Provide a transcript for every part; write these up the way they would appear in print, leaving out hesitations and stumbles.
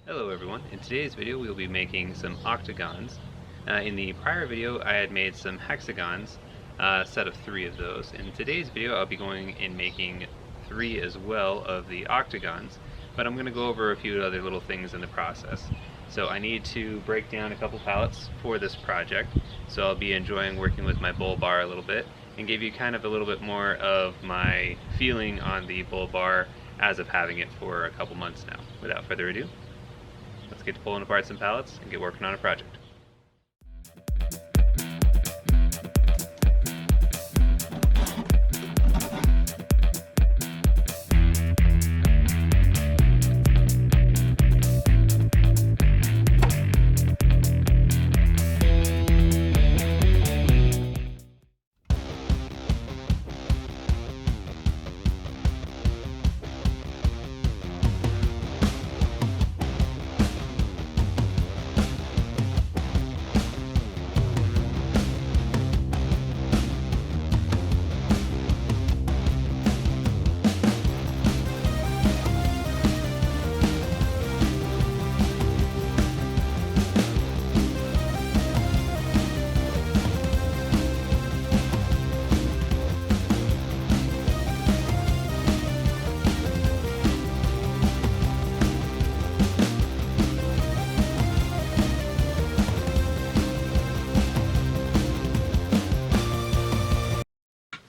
Hello everyone, in today's video we will be making some octagons. In the prior video I had made some hexagons, a set of 3 of those. In today's video I'll be going and making 3 as well of the octagons, but I'm going to go over a few other little things in the process. So I need to break down a couple pallets for this project, so I'll be enjoying working with my bull bar a little bit and give you kind of a little bit more of my feeling on the bull bar as of having it for a couple months now. Without further ado, let's get to pulling apart some pallets and get working on a project.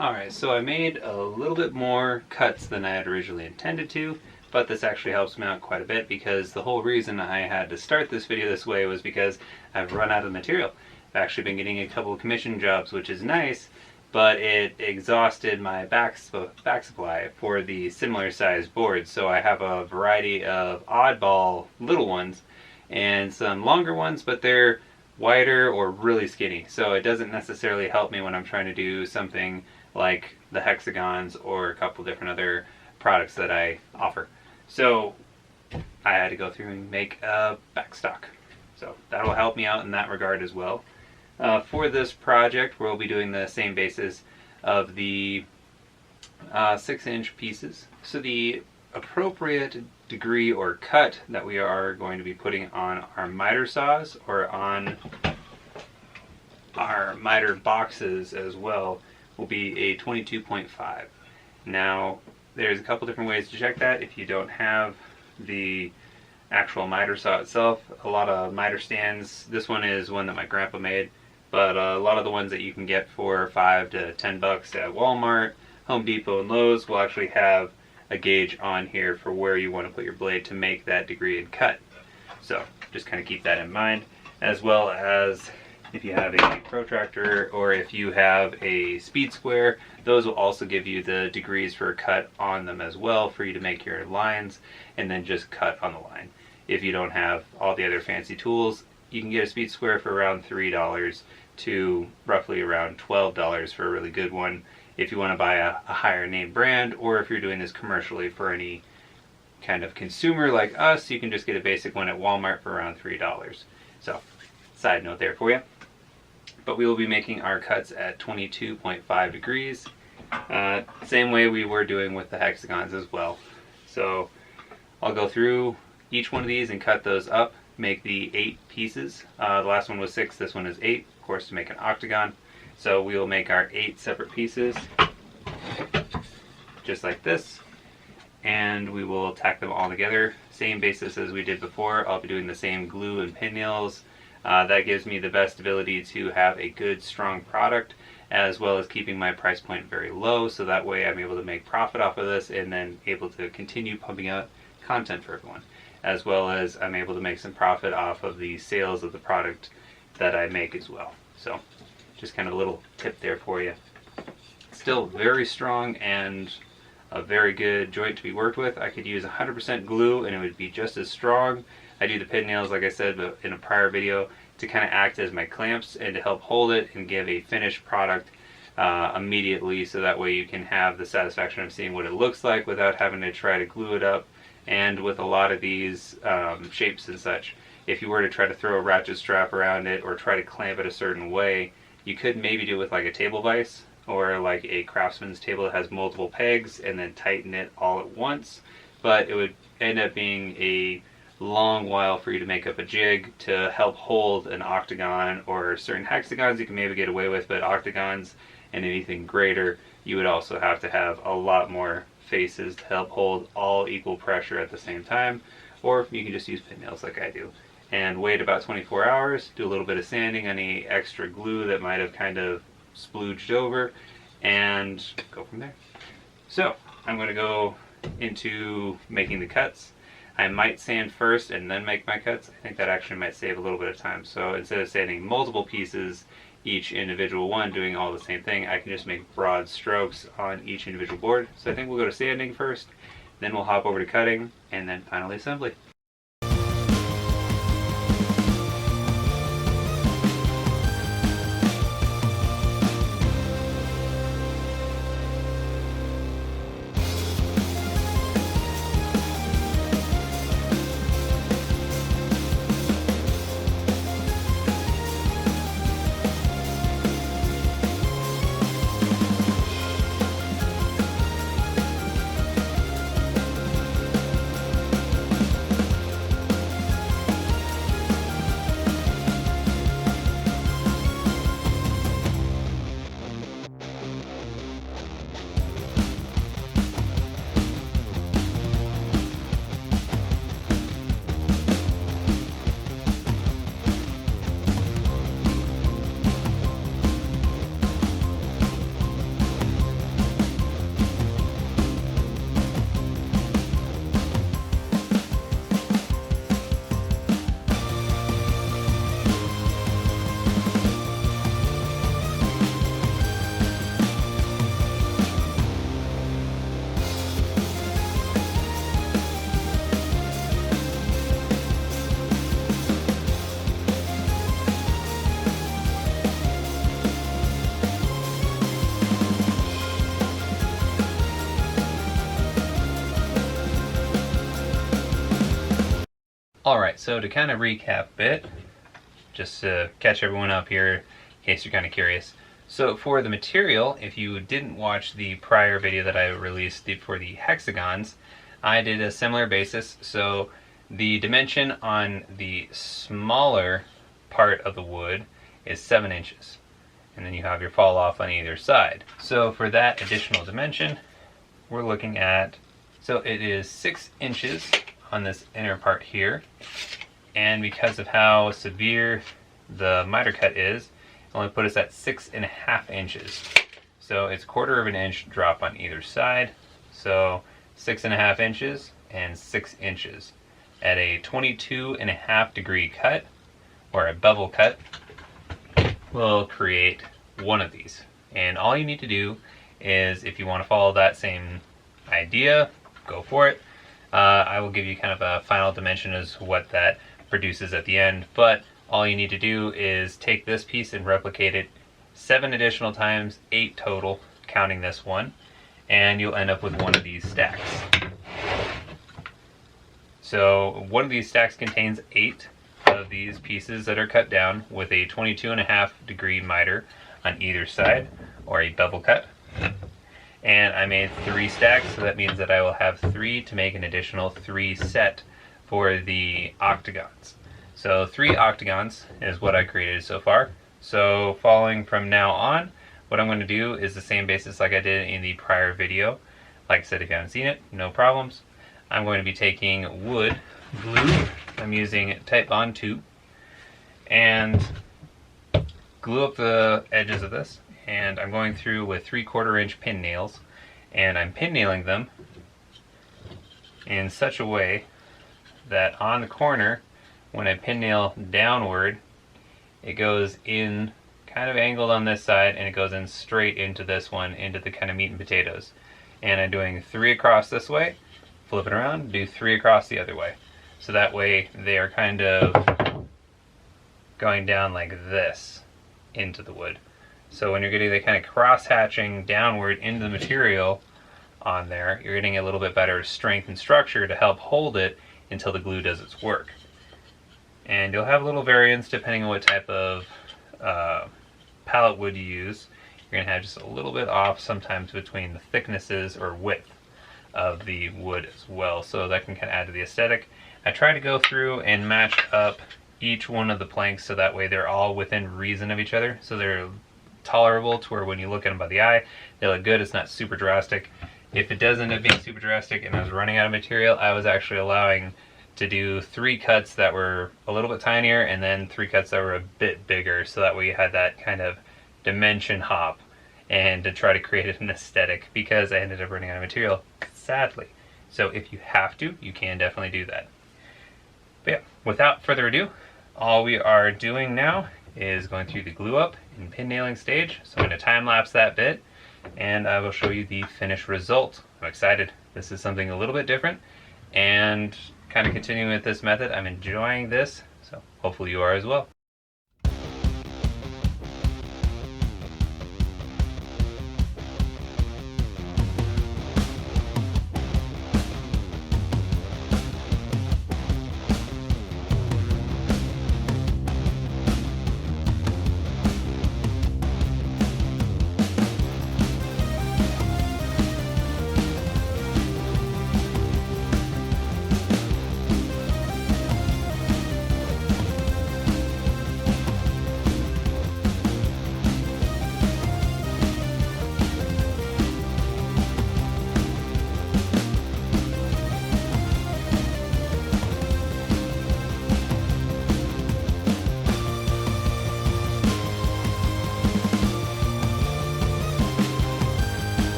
Alright, so I made a little bit more cuts than I had originally intended to, but this actually helps me out quite a bit because the whole reason I had to start this video this way was because I've run out of material. I've actually been getting a couple of commission jobs, which is nice, but it exhausted my back supply for the similar sized boards, so I have a variety of oddball little ones and some longer ones, but they're wider or really skinny, so it doesn't necessarily help me when I'm trying to do something like the hexagons or a couple different other products that I offer. So I had to go through and make a backstock. So that'll help me out in that regard as well. For this project, we'll be doing the same basis of the 6-inch pieces. So the appropriate degree or cut that we are going to be putting on our miter saws or on our miter boxes as well will be a 22.5. Now there's a couple different ways to check that. If you don't have the actual miter saw itself, a lot of miter stands, this one is one that my grandpa made, but a lot of the ones that you can get for $5 to $10 at Walmart, Home Depot, and Lowe's will actually have a gauge on here for where you want to put your blade to make that degree and cut. So just kind of keep that in mind, as well as if you have a protractor or if you have a speed square, those will also give you the degrees for a cut on them as well for you to make your lines and then just cut on the line. If you don't have all the other fancy tools, you can get a speed square for around $3 to roughly around $12 for a really good one if you want to buy a higher name brand, or if you're doing this commercially for any kind of consumer like us, you can just get a basic one at Walmart for around $3. So side note there for you. But we will be making our cuts at 22.5 degrees, same way we were doing with the hexagons as well. So I'll go through each one of these and cut those up, make the 8 pieces. The last one was 6, this one is 8, of course, to make an octagon. So we will make our 8 separate pieces, just like this, and we will tack them all together. Same basis as we did before. I'll be doing the same glue and pin nails. That gives me the best ability to have a good, strong product, as well as keeping my price point very low, so that way I'm able to make profit off of this and then able to continue pumping out content for everyone, as well as I'm able to make some profit off of the sales of the product that I make as well. So just kind of a little tip there for you. Still very strong and a very good joint to be worked with. I could use 100% glue and it would be just as strong. I do the pin nails, like I said in a prior video, to kind of act as my clamps and to help hold it and give a finished product immediately, so that way you can have the satisfaction of seeing what it looks like without having to try to glue it up. And with a lot of these shapes and such, if you were to try to throw a ratchet strap around it or try to clamp it a certain way, you could maybe do it with like a table vise or like a craftsman's table that has multiple pegs and then tighten it all at once, but it would end up being a long while for you to make up a jig to help hold an octagon, or certain hexagons you can maybe get away with, but octagons and anything greater, you would also have to have a lot more faces to help hold all equal pressure at the same time, or you can just use pin nails like I do. And wait about 24 hours, do a little bit of sanding on any extra glue that might have kind of splooged over, and go from there. So I'm going to go into making the cuts. I might sand first and then make my cuts. I think that actually might save a little bit of time. So instead of sanding multiple pieces, each individual one doing all the same thing, I can just make broad strokes on each individual board. So I think we'll go to sanding first, then we'll hop over to cutting, and then finally assembly. Alright, so to kind of recap a bit, just to catch everyone up here in case you're kind of curious. So for the material, if you didn't watch the prior video that I released for the hexagons, I did a similar basis. So the dimension on the smaller part of the wood is 7 inches. And then you have your fall off on either side. So for that additional dimension, we're looking at, so it is 6 inches on this inner part here, and because of how severe the miter cut is, it only put us at 6.5 inches. So it's 1/4 of an inch drop on either side. So 6.5 inches and 6 inches at a 22.5 degree cut, or a bevel cut, will create one of these. And all you need to do is, if you want to follow that same idea, go for it. I will give you kind of a final dimension as what that produces at the end, but all you need to do is take this piece and replicate it 7 additional times, 8 total, counting this one, and you'll end up with one of these stacks. So one of these stacks contains 8 of these pieces that are cut down with a 22.5 degree miter on either side, or a bevel cut. And I made 3 stacks, so that means that I will have 3 to make an additional 3 set for the octagons. So 3 octagons is what I created so far. So following from now on, what I'm going to do is the same basis like I did in the prior video. Like I said, if you haven't seen it, no problems. I'm going to be taking wood glue. I'm using Type Bond 2, and glue up the edges of this. And I'm going through with 3/4 inch pin nails, and I'm pin nailing them in such a way that on the corner, when I pin nail downward, it goes in kind of angled on this side, and it goes in straight into this one, into the kind of meat and potatoes. And I'm doing 3 across this way, flip it around, do 3 across the other way. So that way they are kind of going down like this into the wood. So when you're getting the kind of cross-hatching downward into the material on there, you're getting a little bit better strength and structure to help hold it until the glue does its work. And you'll have a little variance depending on what type of pallet wood you use. You're going to have just a little bit off sometimes between the thicknesses or width of the wood as well. So that can kind of add to the aesthetic. I try to go through and match up each one of the planks so that way they're all within reason of each other, so they're tolerable to where when you look at them by the eye, they look good. It's not super drastic. If it does end up being super drastic and I was running out of material, I was actually allowing to do 3 cuts that were a little bit tinier and then 3 cuts that were a bit bigger, so that way you had that kind of dimension hop, and to try to create an aesthetic, because I ended up running out of material, sadly. So if you have to, you can definitely do that. But yeah, without further ado, all we are doing now is going through the glue up and pin nailing stage. So I'm going to time lapse that bit and I will show you the finished result. I'm excited. This is something a little bit different, and kind of continuing with this method. I'm enjoying this, so hopefully you are as well.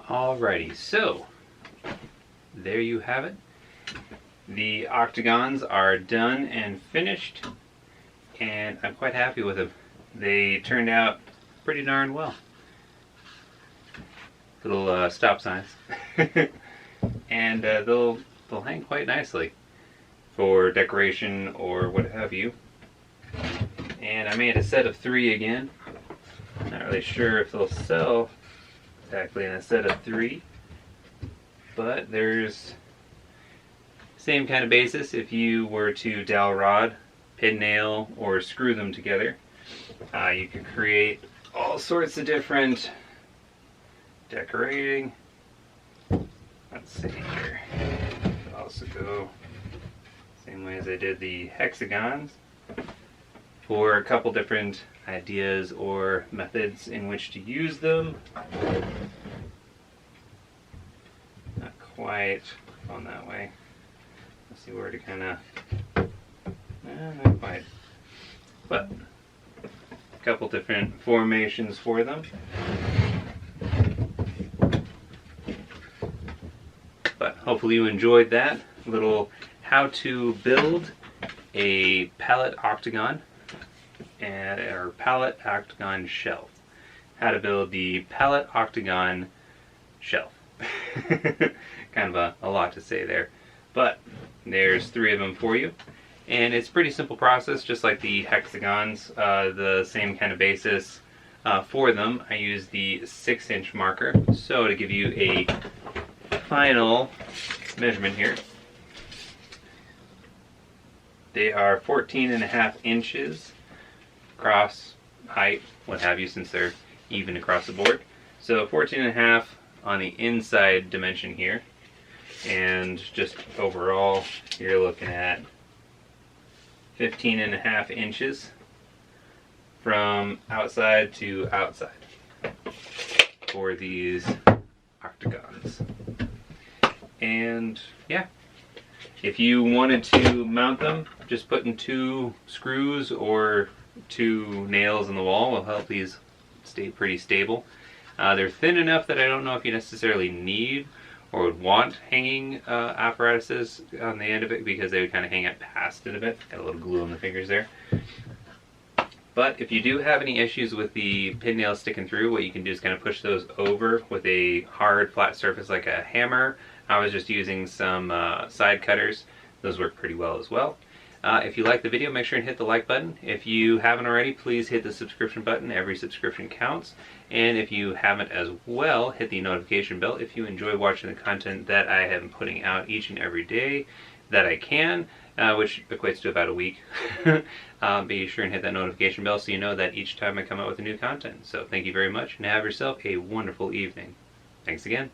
Alrighty, so there you have it. The octagons are done and finished, and I'm quite happy with them. They turned out pretty darn well. Little stop signs, and they'll hang quite nicely for decoration or what have you. And I made a set of 3 again. Not really sure if they'll sell exactly in a set of 3, but there's same kind of basis. If you were to dowel rod, pin nail, or screw them together, you could create all sorts of different decorating. Let's see here. I'll also go same way as I did the hexagons for a couple different ideas or methods in which to use them. Not quite on that way. Let's see where to kind of, not quite, but a couple different formations for them. But hopefully you enjoyed that little how to build a pallet octagon and our pallet octagon shelf. How to build the pallet octagon shelf. Kind of a lot to say there, but there's 3 of them for you, and it's a pretty simple process, just like the hexagons. The same kind of basis for them. I use the 6-inch marker. So to give you a final measurement here, they are 14.5 inches across, height, what have you, since they're even across the board. So 14.5 on the inside dimension here, and just overall you're looking at 15.5 inches from outside to outside for these octagons. And yeah, if you wanted to mount them, just putting 2 screws or 2 nails in the wall will help these stay pretty stable. They're thin enough that I don't know if you necessarily need or would want hanging apparatuses on the end of it, because they would kind of hang out past it a bit. Got a little glue on the fingers there. But if you do have any issues with the pin nails sticking through, what you can do is kind of push those over with a hard flat surface like a hammer. I was just using some side cutters. Those work pretty well as well. If you like the video, make sure and hit the like button. If you haven't already, please hit the subscription button. Every subscription counts. And if you haven't as well, hit the notification bell if you enjoy watching the content that I am putting out each and every day that I can, which equates to about a week. Be sure and hit that notification bell so you know that each time I come out with a new content. So thank you very much, and have yourself a wonderful evening. Thanks again.